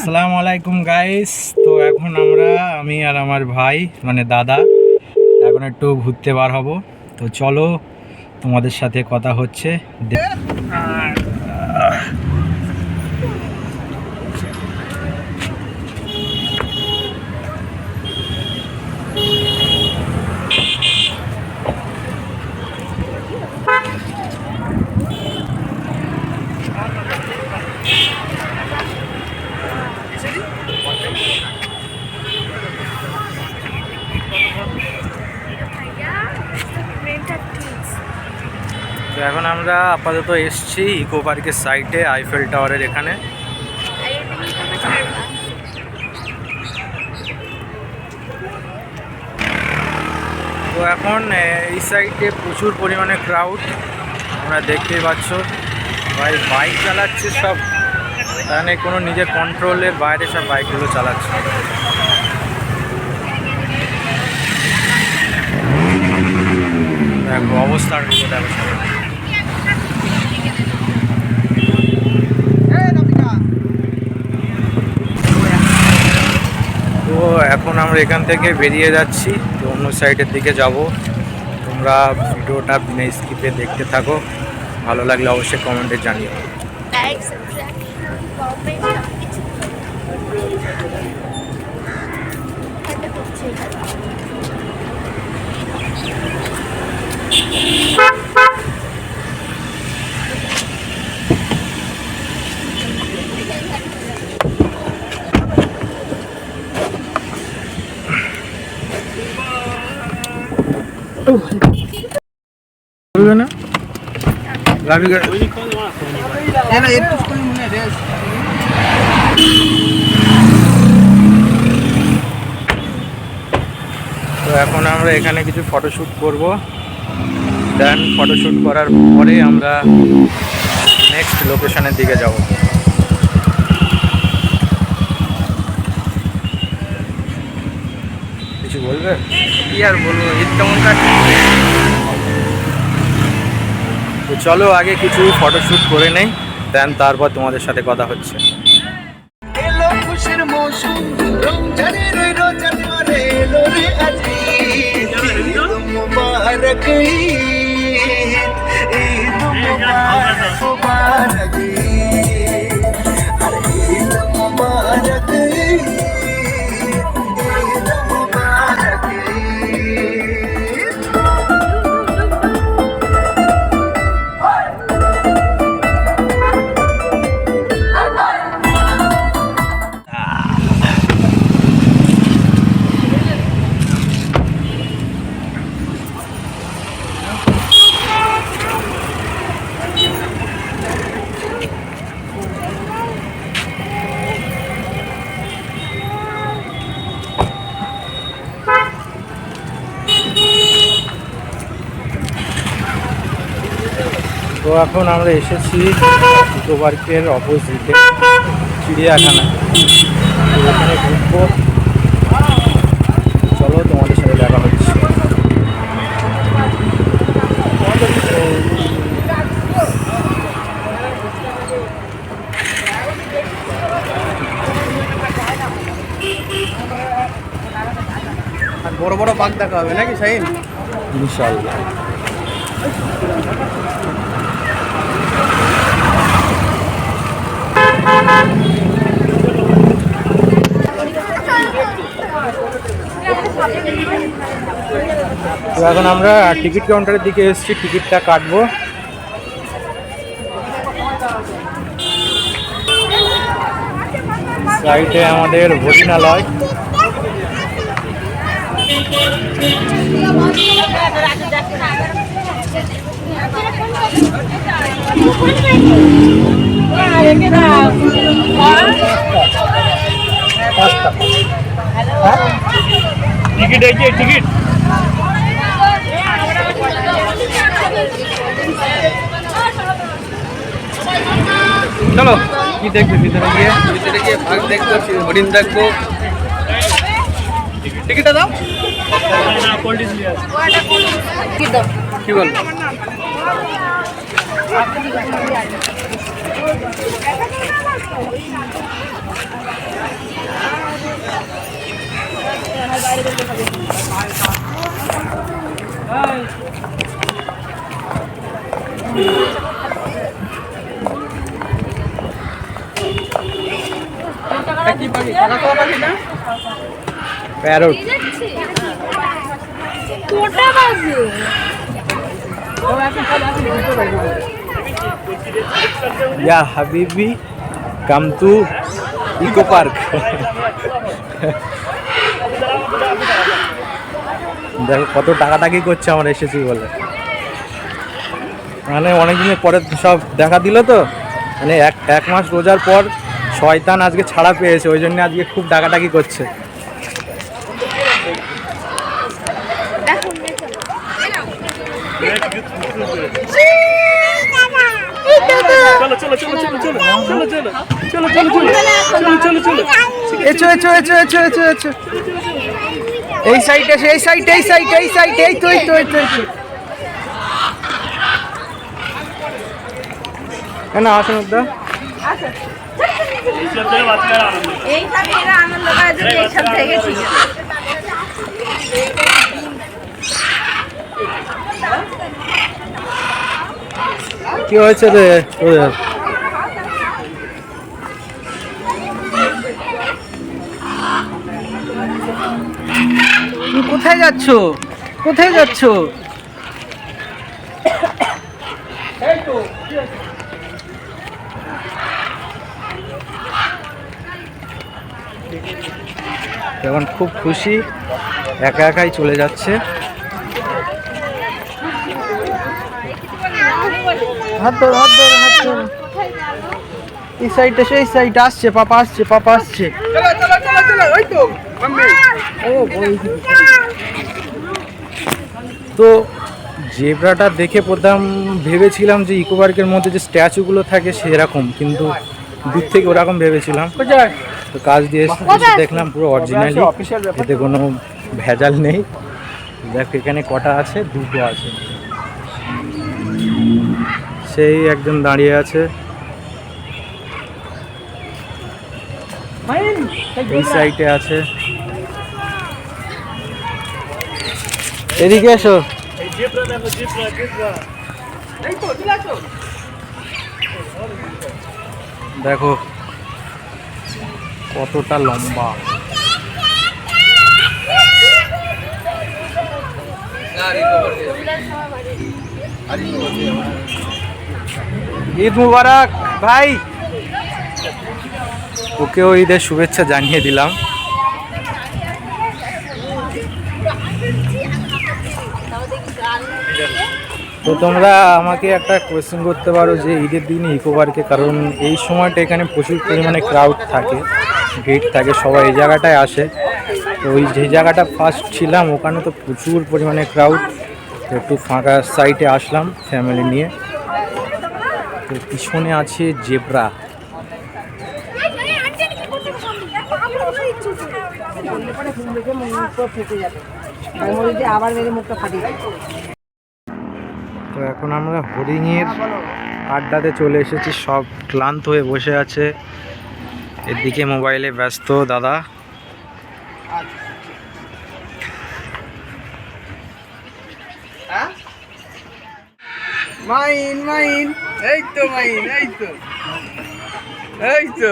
আসসালামু আলাইকুম গাইস। তো এখন আমি আর আমার ভাই মানে দাদা এখন একটু ঘুরতে বার হব। তো চলো তোমাদের সাথে কথা হচ্ছে। তো এখন আমরা আপাতত এসছি ইকো পার্কের সাইডে আইফেল টাওয়ারের এখানে। তো এখন এই সাইডে প্রচুর পরিমাণে ক্রাউড তোমরা দেখতেই পাচ্ছ। ভাই বাইক চালাচ্ছে সব, মানে কোনো নিজের কন্ট্রোলের বাইরে সব বাইকগুলো চালাচ্ছে। দেখো অবস্থার দেখো। তো এখন আমরা এখান থেকে বেরিয়ে যাচ্ছি, তো অন্য সাইডের দিকে যাব। তোমরা ভিডিওটা বিনা স্কিপে দেখতে থাকো, ভালো লাগলে অবশ্যই কমেন্টে জানিও। না গাড়ি তো এখন আমরা এখানে কিছু ফটোশ্যুট করব। দেন ফটোশ্যুট করার পরে আমরা নেক্সট লোকেশনের দিকে যাব। কিছু বলবে? কি আর বলবো, ঈদ কেমন কাটছে? তো চলো আগে কিছু ফটোশ্যুট করে নেই, দেন তারপর তোমাদের সাথে কথা হচ্ছে। তো এখন আমরা এসেছি ইকো পার্কের অপোজিটে চিড়িয়াখানা। তো ওখানে ঘুরবো, চলো তোমাদের সাথে দেখা হচ্ছে। আর বড় বড় বাঘ দেখা হবে নাকি শাহিন? ইনশাআল্লাহ। তো এখন আমরা টিকিট কাউন্টারের দিকে এসেছি, টিকিটটা কাটবো। সাইডে আমাদের ভোজনালয়। টিকিট আছে, টিকিট চলো। কি দেখবে ভিতরে গিয়ে? বাঘ দেখবো, হরিণ দেখবো। টিকিটটা দাও। টিকিট দাও। কি বলবো? কি পাখি? কাকা কোয়া পাখি না? প্যারট। या हबीबी कम टू इको पार्क। দেখো কত টাকাটাকি করছে আমরা এসেছি বলে, মানে অনেকদিনের পরে সব দেখা দিল তো, মানে এক মাস রোজার পর শয়তান আজকে ছাড়া পেয়েছে, ওই জন্য আজকে খুব ডাকাডাকি করছে। এই সাইড এসে, এই সাইড, এই সাইড, এই সাইড, এই তো, এই তো, এই তো, না আসুন দা। কি হয়েছে রে তোদের? কোথায় যাচ্ছ? কোথায় যাচ্ছ? এখন খুব খুশি, একা একাই চলে যাচ্ছে। হাত ধর, হাত ধর, হাত ধর। এই সাইডে, সেই সাইড আসছে, পাপা আসছে, পাপা আসছে। তো জেব্রাটা দেখে প্রথম ভেবেছিলাম যে ইকো পার্কের মধ্যে যে স্ট্যাচুগুলো থাকে সেরকম, কিন্তু দূর থেকে ওরকম ভেবেছিলাম। তো কাজ দিয়ে দেখলাম পুরো অরিজিনালি, এতে কোনো ভেজাল নেই। দেখ এখানে কটা আছে, দুটো আছে। সেই একজন দাঁড়িয়ে আছে, এই সাইডে আছে। এদিকে এসো। দেখো কতটা লম্বা। ঈদ মুবারক ভাই, ওকেও ঈদের শুভেচ্ছা জানিয়ে দিলাম। তো তোমরা আমাকে একটা কোয়েশ্চেন করতে পারো যে ঈদের দিনে ইকো পার্কে, কারণ এই সময়টা এখানে প্রচুর পরিমাণে ক্রাউড থাকে, ভিড় থাকে, সবাই এই জায়গাটায় আসে। তো ওই যে জায়গাটা ফার্স্ট ছিলাম ওখানে তো প্রচুর পরিমাণে ক্রাউড, তো একটু ফাঁকা সাইডে আসলাম ফ্যামিলি নিয়ে। তো পিছনে আছে জেব্রা। তো এখন আমরা হরিণের আড্ডাতে চলে এসেছি, সব ক্লান্ত হয়ে বসে আছে, এদিকে মোবাইলে ব্যস্ত দাদা। মাইন মাইন, এই তো মাইন, এই তো, এই তো।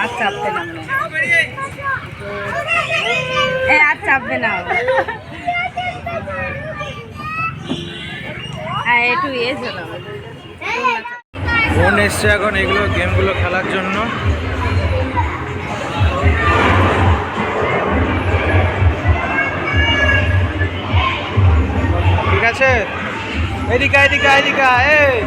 আর চাপবে না, আর চাপবে না, একটু ইয়ে চলো। ফোন এসছে এখন এগুলো গেমগুলো খেলার জন্য। ঠিক আছে, এদিকে এদিকে এদিকে, এই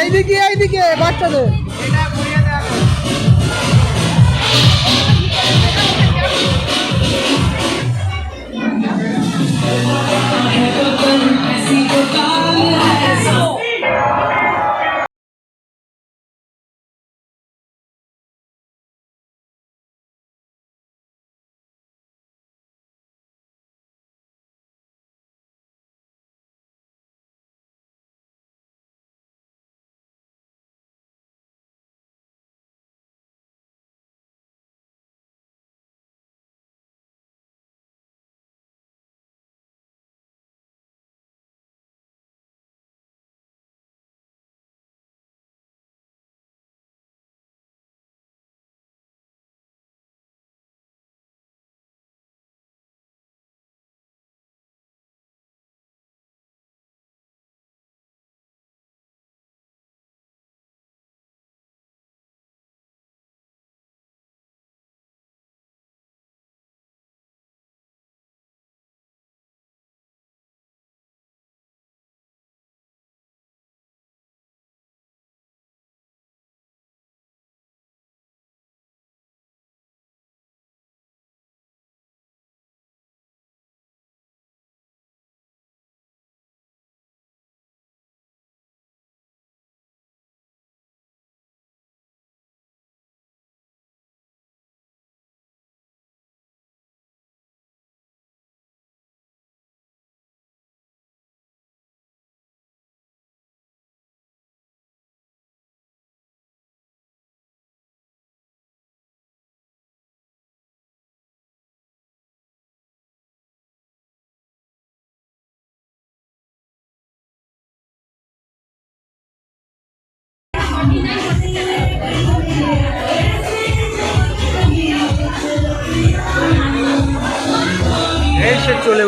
এইদিকে এইদিকে বাচ্চাদের এই সে চলে